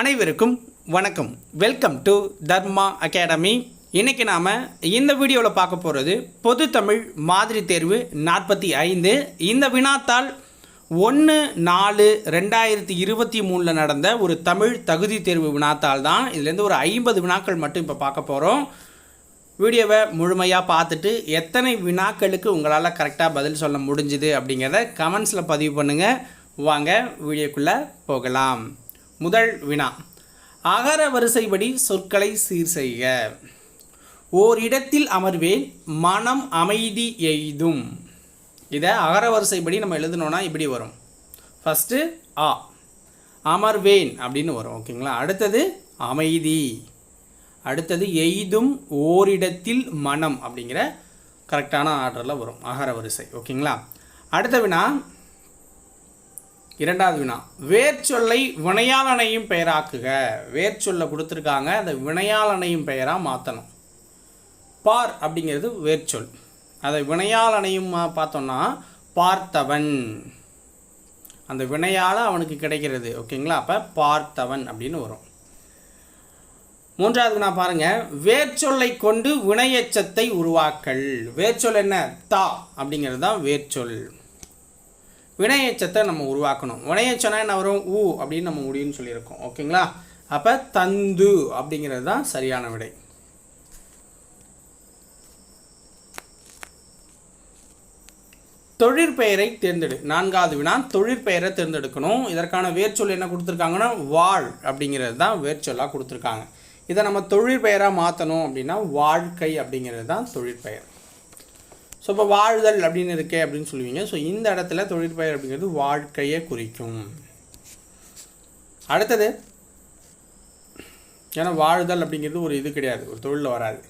அனைவருக்கும் வணக்கம். Welcome to Dharma academy. இன்றைக்கி நாம் இந்த வீடியோவில் பார்க்க போகிறது பொது தமிழ் மாதிரி தேர்வு 45. இந்த வினாத்தாள் 1/4/2023 நடந்த ஒரு தமிழ் தகுதி தேர்வு வினாத்தாள் தான். இதுலேருந்து ஒரு 50 வினாக்கள் மட்டும் இப்போ பார்க்க போகிறோம். வீடியோவை முழுமையாக பார்த்துட்டு எத்தனை வினாக்களுக்கு உங்களால் கரெக்டாக பதில் சொல்ல முடிஞ்சுது அப்படிங்கிறத கமெண்ட்ஸில் பதிவு பண்ணுங்கள். வாங்க வீடியோக்குள்ளே போகலாம். முதல் வினா, அகர வரிசைப்படி சொற்களை சீர் செய்க. ஓரிடத்தில் அமர்வேன் மனம் அமைதி எய்தும். இதை அகர வரிசைப்படி நம்ம எழுதணும்னா இப்படி வரும். ஃபஸ்ட்டு ஆ, அமர்வேன் அப்படின்னு வரும். ஓகேங்களா. அடுத்தது அமைதி, அடுத்தது எய்தும், ஓரிடத்தில் மனம் அப்படிங்கிற கரெக்டான ஆர்டரில் வரும் அகர வரிசை. ஓகேங்களா. அடுத்த வினா, இரண்டாவது வினா, வேர்ச்சொல்லை வினையாளனையும் பெயராக்குக. வேர்ச்சொல்லை கொடுத்துருக்காங்க, அந்த வினையாளனையும் பெயராக மாற்றணும். பார் அப்படிங்கிறது வேர்ச்சொல், அதை வினையாளனையும் பார்த்தோம்னா பார்த்தவன், அந்த வினையால் அவனுக்கு கிடைக்கிறது. ஓகேங்களா. அப்போ பார்த்தவன் அப்படின்னு வரும். மூன்றாவது வினா பாருங்கள், வேர்ச்சொல்லை கொண்டு வினையெச்சத்தை உருவாக்கல். வேர்ச்சொல் என்ன? தா அப்படிங்கிறது தான் வேர்ச்சொல். வினையெச்சத்தை நம்ம உருவாக்கணும். வினையெச்சனா என்ன வரும்? ஊ அப்படின்னு நம்ம முடியும்னு சொல்லியிருக்கோம். ஓகேங்களா. அப்போ தந்து அப்படிங்கிறது தான் சரியான விடை. தொழிற்பெயரை தேர்ந்தெடு. நான்காவது வினா, தொழிற்பெயரை தேர்ந்தெடுக்கணும். இதற்கான வேர்ச்சொல் என்ன கொடுத்துருக்காங்கன்னா வாழ் அப்படிங்கிறது தான் வேர்ச்சொல்லாக கொடுத்துருக்காங்க. இதை நம்ம தொழிற்பெயராக மாற்றணும் அப்படின்னா வாழ்க்கை அப்படிங்கிறது தான் தொழிற்பெயர். ஸோ இப்போ வாழ்தல் அப்படின்னு இருக்கே அப்படின்னு சொல்லுவீங்க. ஸோ இந்த இடத்துல தொழிற்பெயர் அப்படிங்கிறது வாழ்க்கையை குறிக்கும். அடுத்தது, ஏன்னா வாழ்தல் அப்படிங்கிறது ஒரு இது கிடையாது, ஒரு தொழிலில் வராது.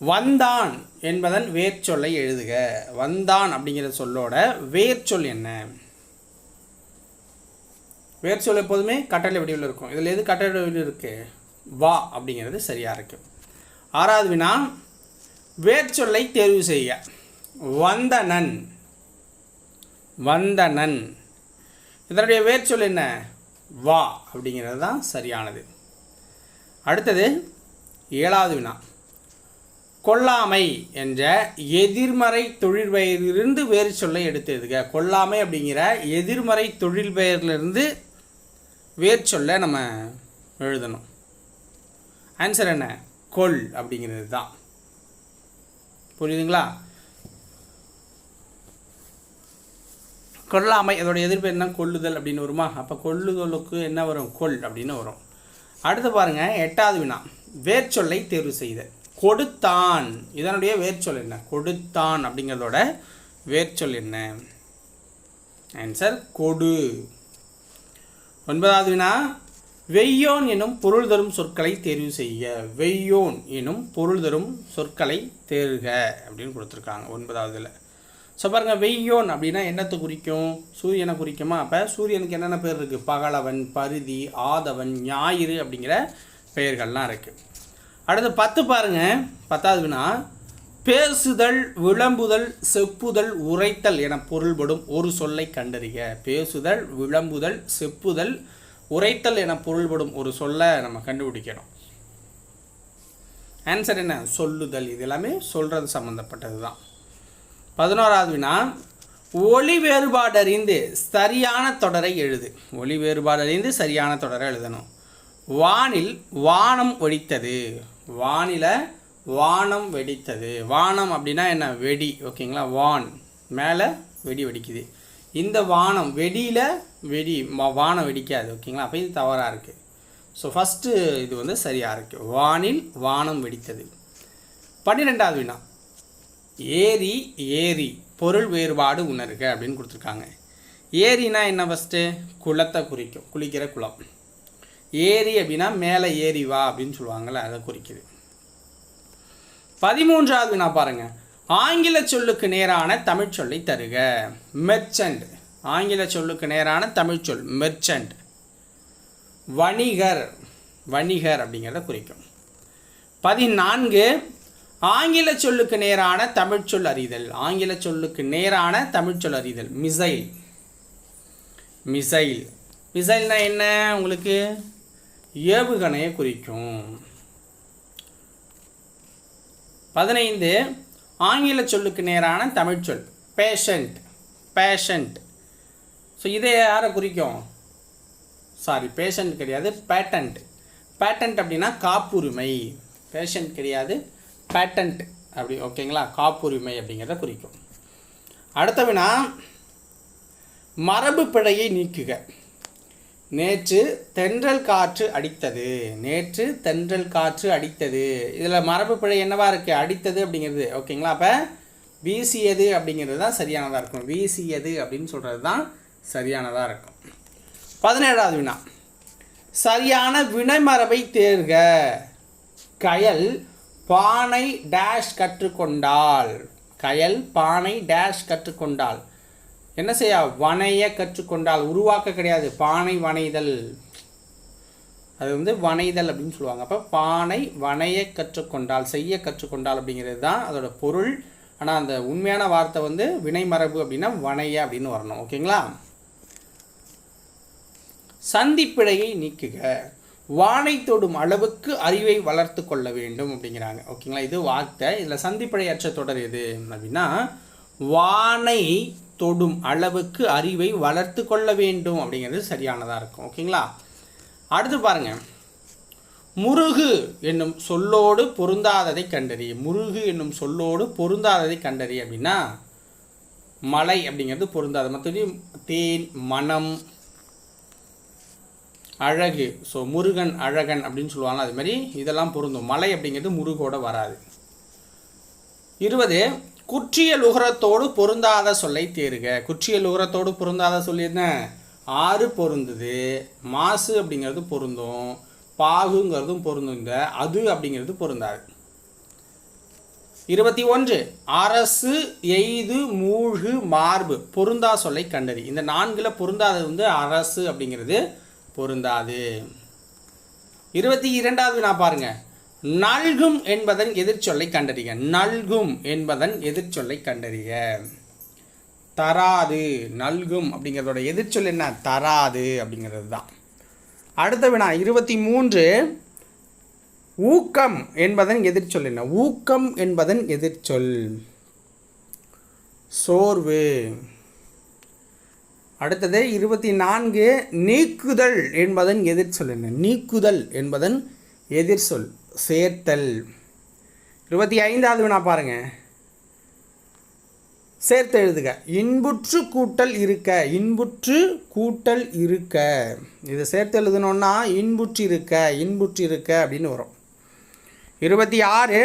வந்தான் என்பதன் வேர்ச்சொல்லை எழுதுக. வந்தான் அப்படிங்கிற சொல்லோட வேர்ச்சொல் என்ன? வேர்ச்சொல் எப்போதுமே கட்டளை வடிவில் இருக்கும். இதில் எது கட்டளை வடிவில் இருக்குது? வா அப்படிங்கிறது சரியாக இருக்குது. ஆறாவது வினா, வேர்ச்சொல்லை தேர்வு செய்ய. வந்தனன், வந்தனன், இதனுடைய வேர்ச்சொல் என்ன? வா அப்படிங்கிறது தான் சரியானது. அடுத்தது ஏழாவது வினா, கொல்லாமை என்ற எதிர்மறை தொழிற்பெயரிலிருந்து வேறு சொல்லை எடுத்து எழுதுக. கொல்லாமை அப்படிங்கிற எதிர்மறை தொழிற்பெயரிலிருந்து வேர்ச்சொல்லை நம்ம எழுதணும். ஆன்சர் என்ன? கொல் அப்படிங்கிறது தான். புரியுதுங்களா. கொல்லாமை அதோட எதிர்ப்பு என்ன? கொல்லுதல் அப்படின்னு வருமா. அப்போ கொல்லுதலுக்கு என்ன வரும்? கொல் அப்படின்னு வரும். அடுத்து பாருங்கள், எட்டாவது வினா, வேர்ச்சொல்லை தேர்வு செய்த. கொடுத்தான், இதனுடைய வேர்ச்சொல் என்ன? கொடுத்தான் அப்படிங்கிறதோட வேர்ச்சொல் என்ன? ஆன்சர் கொடு. ஒன்பதாவது வினா, வெய்யோன் எனும் பொருள் தரும் சொற்களை தேர்வு செய்ய. வெய்யோன் எனும் பொருள் தரும் சொற்களை தேர்க அப்படின்னு கொடுத்துருக்காங்க 9வதுல. ஸோ பாருங்கள், வெய்யோன் அப்படின்னா என்னத்தை குறிக்கும்? சூரியனை குறிக்குமா. அப்போ சூரியனுக்கு என்னென்ன பேர் இருக்குது? பகலவன், பருதி, ஆதவன், ஞாயிறு அப்படிங்கிற பெயர்கள்லாம் இருக்குது. அடுத்து 10 பாருங்கள். 10வது வினா, பேசுதல், விளம்புதல், செப்புதல், உரைத்தல் என பொருள்படும் ஒரு சொல்லை கண்டறிக. பேசுதல், விளம்புதல், செப்புதல், உரைத்தல் என பொருள்படும் ஒரு சொல்லை நம்ம கண்டுபிடிக்கணும். ஆன்சர் என்ன? சொல்லுதல். இது எல்லாமே சொல்கிறது சம்மந்தப்பட்டது தான். 11வது வினா, ஒளி வேறுபாடு அறிந்து சரியான தொடரை எழுது. ஒளி வேறுபாடு அறிந்து சரியான தொடரை எழுதணும். வானில் வானம் வெடித்தது. வானில வானம் வெடித்தது. வானம் அப்படின்னா என்ன? வெடி. ஓகேங்களா. வான் மேலே வெடி வெடிக்குது. இந்த வானம் வெடியில் வெடி, வானம் வெடிக்காது. ஓகேங்களா. அப்போ இது தவறாக இருக்குது. ஸோ ஃபஸ்ட்டு இது வந்து சரியாக இருக்குது. வானில் வானம் வெடித்தது. 12வது வினா, ஏரி ஏரி பொருள் வேறுபாடு உணர்க அப்படின்னு கொடுத்துருக்காங்க. ஏரினா என்ன? ஃபஸ்ட்டு குளத்தை குறிக்கும், குளிக்கிற குளம். ஏரி அப்படின்னா மேலே ஏரி வா அப்படின்னு சொல்லுவாங்கள்ல, அதை குறிக்குது. 13வது வினா பாருங்கள், ஆங்கில சொல்லுக்கு நேரான தமிழ் சொல்லை தருக. மெர்ச்சன்ட், ஆங்கில சொல்லுக்கு நேரான தமிழ் சொல் மெர்ச்சன்ட். வணிகர், வணிகர் அப்படிங்கிறத குறிக்கும். 14, ஆங்கில சொல்லுக்கு நேரான தமிழ் சொல் அறிதல். ஆங்கில சொல்லுக்கு நேரான தமிழ் சொல் அறிதல். Missile, missile. மிசைல்னா என்ன உங்களுக்கு? ஏவுகணையை குறிக்கும். 15 ஆங்கில சொல்லுக்கு நேரான தமிழ் சொல் பேஷண்ட். ஸோ இதை யாரை குறிக்கும்? பேஷண்ட் கிடையாது, பேட்டன்ட் அப்படின்னா காப்புரிமை. பேஷண்ட் கிடையாது, பேட்டன்ட் அப்படி, ஓகேங்களா? காப்புரிமை அப்படிங்கிறத குறிக்கும். அடுத்த வினா, மரபு பிழையை நீக்குக. நேற்று தென்றல் காற்று அடித்தது. இதில் மரபு பிழை என்னவா இருக்குது? அடித்தது அப்படிங்கிறது, ஓகேங்களா? அப்போ வீசியது அப்படிங்கிறது தான் சரியானதாக இருக்கும். வீசியது அப்படின்னு சொல்கிறது தான் சரியானதாக இருக்கும். 17வது வினா, சரியான வினைமரபை தேர்க. கயல் பானை டேஷ் கற்றுக்கொண்டாள். என்ன செய்ய? வனைய கற்றுக்கொண்டாள். உருவாக்க கிடையாது, பானை வனைதல். அது வனைதல் அப்படின்னு சொல்லுவாங்க. அப்போ பானை வனைய கற்றுக்கொண்டாள், செய்ய கற்றுக்கொண்டாள் அப்படிங்கிறது தான் அதோட பொருள். ஆனால் அந்த உண்மையான வார்த்தை வினைமரபு அப்படின்னா வனைய அப்படின்னு வரணும், ஓகேங்களா? சந்திப்பிழையை நீக்குக. வானை தொடும் அளவுக்கு அறிவை வளர்த்து கொள்ள வேண்டும் அப்படிங்கிறாங்க, ஓகேங்களா? இது வார்த்தை. இதில் சந்திப்பிழையற்ற தொடர் எது அப்படின்னா வானை தொடும் அளவுக்கு அறிவை வளர்த்து கொள்ள வேண்டும் அப்படிங்கிறது சரியானதாக இருக்கும், ஓகேங்களா? அடுத்து பாருங்க, முருகு என்னும் சொல்லோடு பொருந்தாததை கண்டறி. அப்படின்னா மலை அப்படிங்கிறது பொருந்தாது. மற்றபடி தேன், மனம், அழகு, ஸோ முருகன் அழகன் அப்படின்னு சொல்லுவாங்க. அது மாதிரி இதெல்லாம் பொருந்தும். மலை அப்படிங்கிறது முருகோட வராது. 20 குற்றியல் உகரத்தோடு பொருந்தாத சொல்லை தேர்க. குற்றியல் உகரத்தோடு பொருந்தாத சொல்லி என்ன? ஆறு பொருந்துது, மாசு அப்படிங்கிறது பொருந்தும், பாகுங்கிறதும் பொருந்தும், இந்த அது அப்படிங்கிறது பொருந்தாது. 21 அரசு, எய்து, மூழ்கு, மார்பு பொருந்தா சொல்லை கண்டறி. இந்த 4ல் பொருந்தாதது அரசு அப்படிங்கிறது பொருந்தாது. 22வது வினா பாருங்க, நல்கும் என்பதன் எதிர்ச்சொல்லை கண்டறிக. தராது. நல்கும் அப்படிங்கிறதோட எதிர்ச்சொல் என்ன? தராது அப்படிங்கிறது தான். அடுத்த வினா 23 ஊக்கம் என்பதன் எதிர்ச்சொல் என்ன? ஊக்கம் என்பதன் எதிர்ச்சொல் சோர்வு. அடுத்தது 24 நீக்குதல் என்பதன் எதிர்ச்சொல் என்ன? நீக்குதல் என்பதன் எதிர்ச்சொல் சேர்த்தல். 25வது வினா பாருங்க, சேர்த்து எழுதுக. இன்புற்று கூட்டல் இருக்க. இதை சேர்த்து எழுதணும்னா இன்புற்று இருக்க அப்படின்னு வரும். 26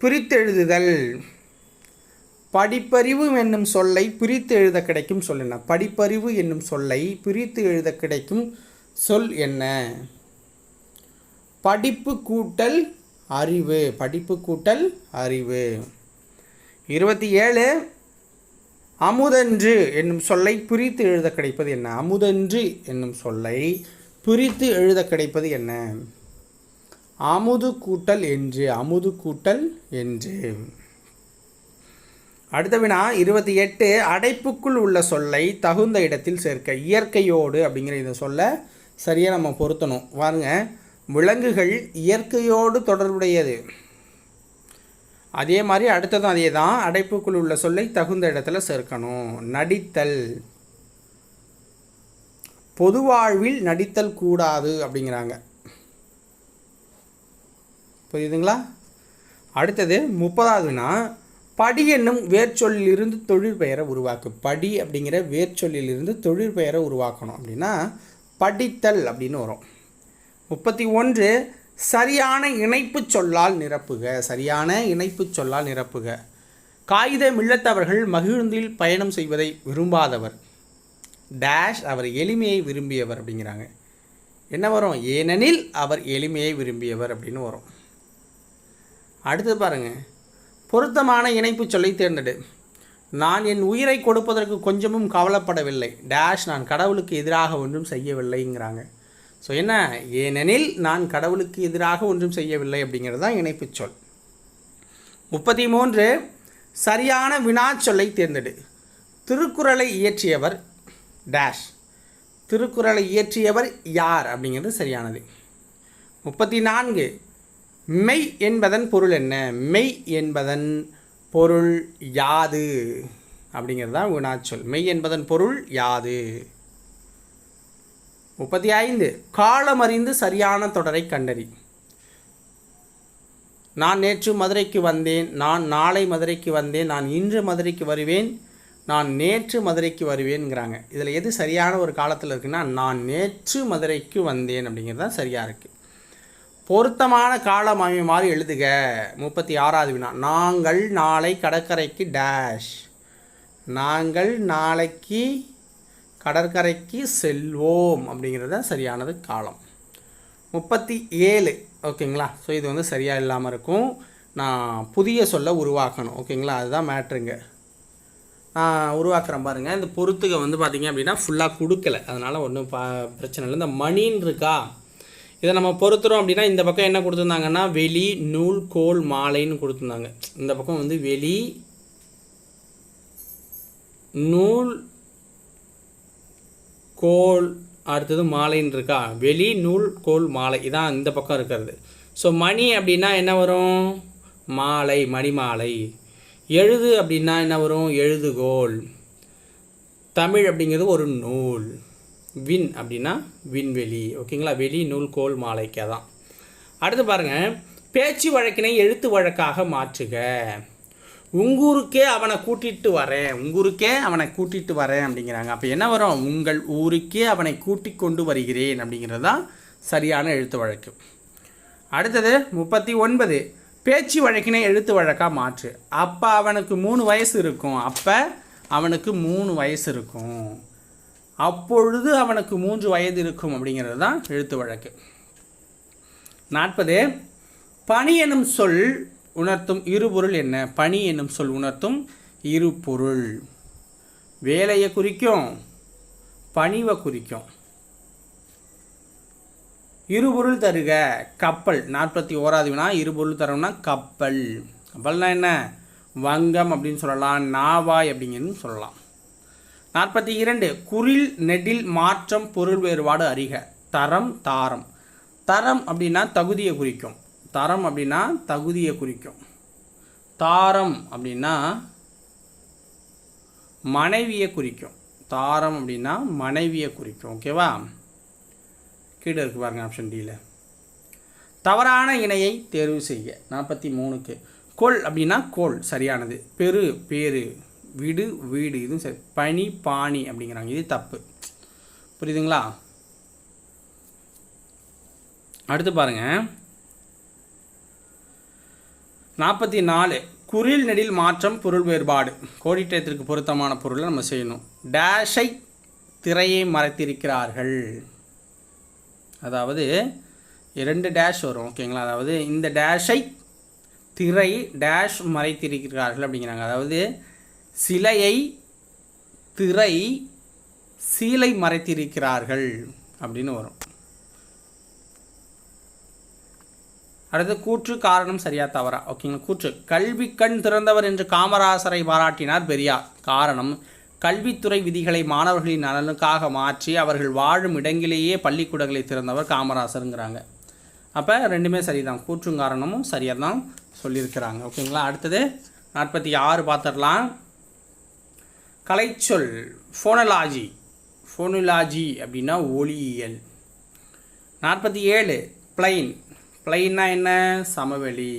பிரித்து எழுதுதல். படிப்பறிவு என்னும் சொல்லை பிரித்து எழுத கிடைக்கும் சொல் என்ன? படிப்பறிவு என்னும் சொல்லை பிரித்து எழுத கிடைக்கும் சொல் என்ன? படிப்பு கூட்டல் அறிவு. 27 அமுதன்று என்னும் சொல்லை பிரித்து எழுத கிடைப்பது என்ன? அமுதன்று என்னும் சொல்லை பிரித்து எழுத கிடைப்பது என்ன? அமுது கூட்டல் என்று. அடுத்த வினா 28 அடைப்புக்குள் உள்ள சொல்லை தகுந்த இடத்தில் சேர்க்க. இயற்கையோடு அப்படிங்கிற இந்த சொல்ல சரியாக நம்ம பொருத்தணும். பாருங்க, விலங்குகள் இயற்கையோடு தொடர்புடையது. அதே மாதிரி அடுத்ததும் அதே தான். அடைப்புக்குள் உள்ள சொல்லை தகுந்த இடத்துல சேர்க்கணும். நடித்தல். பொது வாழ்வில் நடித்தல் கூடாது அப்படிங்கிறாங்க. புரியுதுங்களா? அடுத்தது 30வது வினா, படி என்னும் வேர்ச்சொல்லிலிருந்து தொழிற்பெயரை உருவாக்கு. படி அப்படிங்கிற வேர்ச்சொல்லிலிருந்து தொழிற்பெயரை உருவாக்கணும் அப்படின்னா படித்தல் அப்படின்னு வரும். 31 சரியான இணைப்பு சொல்லால் நிரப்புக. காகித மில்லத்தவர்கள் மகிழ்ந்தில் பயணம் செய்வதை விரும்பாதவர் டேஷ் அவர் எளிமையை விரும்பியவர் அப்படிங்கிறாங்க. என்ன வரும்? ஏனெனில் அவர் எளிமையை விரும்பியவர் அப்படின்னு வரும். அடுத்து பாருங்க, பொருத்தமான இணைப்பு சொல்லை தேர்ந்தெடு. நான் என் உயிரை கொடுப்பதற்கு கொஞ்சமும் கவலைப்படவில்லை டேஷ் நான் கடவுளுக்கு எதிராக ஒன்றும் செய்யவில்லைங்கிறாங்க. ஸோ என்ன? ஏனெனில் நான் கடவுளுக்கு எதிராக ஒன்றும் செய்யவில்லை அப்படிங்கிறது தான் இணைப்பு சொல். 33 சரியான வினாச்சொல்லை தேர்ந்தெடு. திருக்குறளை இயற்றியவர் டேஷ். திருக்குறளை இயற்றியவர் யார் அப்படிங்கிறது சரியானது. 34 மெய் என்பதன் பொருள் என்ன? மெய் என்பதன் பொருள் யாது அப்படிங்கிறது தான் வினாச்சொல். மெய் என்பதன் பொருள் யாது? 35 காலமறிந்து சரியான தொடரை கண்டறி. நான் நேற்று மதுரைக்கு வந்தேன், நான் நாளை மதுரைக்கு வந்தேன், நான் இன்று மதுரைக்கு வருவேன், நான் நேற்று மதுரைக்கு வருவேன்ங்கிறாங்க. இதில் எது சரியான ஒரு காலத்தில் இருக்குன்னா நான் நேற்று மதுரைக்கு வந்தேன் அப்படிங்கிறது தான் சரியாக இருக்குது. பொருத்தமான காலம் அமையுமாறு எழுதுக. 36வது வினா. நாங்கள் நாளை கடற்கரைக்கு டேஷ். நாங்கள் நாளைக்கு கடற்கரைக்கு செல்வோம் அப்படிங்கிறது தான் சரியானது காலம். 37 ஓகேங்களா. ஸோ இது வந்து சரியாக இல்லாமல் இருக்கும். நான் புதிய சொல்ல உருவாக்கணும். ஓகேங்களா, அதுதான் மேட்ருங்க. நான் உருவாக்குறேன் பாருங்கள். இந்த பொறுத்துக வந்து பார்த்திங்க அப்படின்னா ஃபுல்லாக கொடுக்கல, அதனால் ஒன்றும் பிரச்சனை இல்லை. இந்த மணின்னு இருக்கா, இதை நம்ம பொறுத்துறோம் அப்படின்னா இந்த பக்கம் என்ன கொடுத்துருந்தாங்கன்னா வெளி நூல் கோல் மாலைன்னு கொடுத்துருந்தாங்க. இந்த பக்கம் வந்து வெளி நூல் கோல் அடுத்தது மாலைன்னு இருக்கா. வெளி நூல் கோல் மாலை இதான் இந்த பக்கம் இருக்கிறது. ஸோ மணி அப்படின்னா என்ன வரும்? மாலை, மணிமாலை. எழுது அப்படின்னா என்ன வரும்? எழுதுகோல். தமிழ் அப்படிங்கிறது ஒரு நூல். விண் அப்படின்னா விண்வெளி. ஓகேங்களா, வெளி நூல் கோல் மாலைக்கே தான். அடுத்து பாருங்கள், பேச்சு வழக்கினை எழுத்து வழக்காக மாற்றுக. உங்கூருக்கே அவனை கூட்டிகிட்டு வரேன், உங்கூருக்கே அவனை கூட்டிகிட்டு வரேன் அப்படிங்கிறாங்க. அப்போ என்ன வரும்? உங்கள் ஊருக்கே அவனை கூட்டிக் கொண்டு வருகிறேன் அப்படிங்கிறது தான் சரியான எழுத்து வழக்கு. அடுத்தது 39 பேச்சு வழக்கினை எழுத்து வழக்காக மாற்று. அப்போ அவனுக்கு 3 வயசு இருக்கும், அப்போ அவனுக்கு 3 வயசு இருக்கும், அப்பொழுது அவனுக்கு 3 வயது இருக்கும் அப்படிங்கிறது தான் எழுத்து வழக்கு. 40 பணி எனும் சொல் உணர்த்தும் இருபொருள் என்ன? பணி என்னும் சொல் உணர்த்தும் இருபொருள். வேலையை குறிக்கும், பணிவை குறிக்கும். இருபொருள் தருக. கப்பல். 41வது வினா. இருபொருள் தரணும்னா கப்பல். கப்பல்னா என்ன? வங்கம் அப்படின்னு சொல்லலாம், நாவாய் அப்படிங்கிறது சொல்லலாம். 42 குறில் நெடில் மாற்றம் பொருள் வேறுபாடு அறிக. தரம் தாரம். தரம் அப்படின்னா தகுதியை குறிக்கும், தரம் அப்படின்னா தகுதியை குறிக்கும். தாரம் அப்படின்னா மனைவியை குறிக்கும், தாரம் அப்படின்னா மனைவியை குறிக்கும். ஓகேவா, கீழே இருக்கு பாருங்க ஆப்ஷன் டியில். தவறான இணையை தேர்வு செய்ய. 43க்கு கொள் அப்படின்னா கோல் சரியானது. பெரு பேரு, விடு வீடு இதுவும் சரி. பனி பாணி அப்படிங்கிறாங்க, இது தப்பு. புரியுதுங்களா? அடுத்து பாருங்க 44 குறில் நெடில் மாற்றம் பொருள் வேறுபாடு. கோடிட்டத்திற்கு பொருத்தமான பொருளை நம்ம செய்யணும். டேஷை திரையை மறைத்திருக்கிறார்கள். அதாவது 2 டேஷ் வரும். ஓகேங்களா, அதாவது இந்த டேஷை திரை டேஷ் மறைத்திருக்கிறார்கள் அப்படிங்கிறாங்க. அதாவது சிலையை திரை சீலை மறைத்திருக்கிறார்கள் அப்படின்னு வரும். அடுத்து கூற்று காரணம் சரியா தவறா. ஓகேங்களா, கூற்று கல்வி கண் திறந்தவர் என்று காமராசரை பாராட்டினார் பெரியார். காரணம் கல்வித்துறை விதிகளை மாணவர்களின் நலனுக்காக மாற்றி அவர்கள் வாழும் இடங்களிலேயே பள்ளிக்கூடங்களை திறந்தவர் காமராசருங்கிறாங்க. அப்போ ரெண்டுமே சரிதான், கூற்றும் காரணமும் சரியாக தான் சொல்லியிருக்கிறாங்க. ஓகேங்களா, அடுத்தது 46 பார்த்துடலாம். கலைச்சொல் ஃபோனலாஜி. ஃபோனலாஜி அப்படின்னா ஒளியியல். 47 பிளைன். பிளைன்னா என்ன? சமவெளி.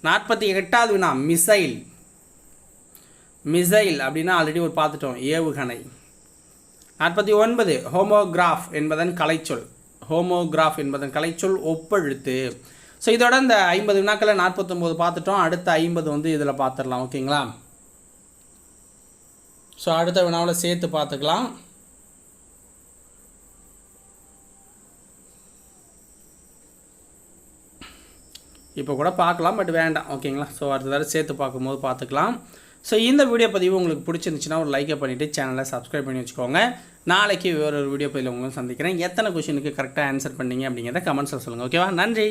48வது வினா மிசைல். மிசைல் அப்படின்னா ஆல்ரெடி ஒரு பார்த்துட்டோம், ஏவுகணை. 49 ஹோமோகிராஃப் என்பதன் கலைச்சொல். ஹோமோகிராஃப் என்பதன் கலைச்சொல் ஒப்பெழுத்து. ஸோ இதோட இந்த 50 வினாக்களை 49 பார்த்துட்டோம். அடுத்த 50 வந்து இதில் பார்த்துடலாம். ஓகேங்களா, ஸோ அடுத்த வினாவில் சேர்த்து பார்த்துக்கலாம். இப்போ கூட பார்க்கலாம், பட் வேண்டாம். ஓகேங்களா, ஸோ அடுத்த தடவை சேர்த்து பார்க்கும்போது பார்த்துக்கலாம். ஸோ இந்த வீடியோ பதிவு உங்களுக்கு பிடிச்சிருந்துச்சுன்னா ஒரு லைக்கை பண்ணிவிட்டு சேனலை சப்ஸ்கிரைப் பண்ணி வச்சுக்கோங்க. நாளைக்கு வேறு ஒரு வீடியோ பதிவில் உங்களை சந்திக்கிறேன். எத்தனை கொஷினுக்கு கரெக்டாக ஆன்சர் பண்ணீங்க அப்படிங்கிறத கமெண்ட்ஸில் சொல்லுங்கள். ஓகேவா, நன்றி.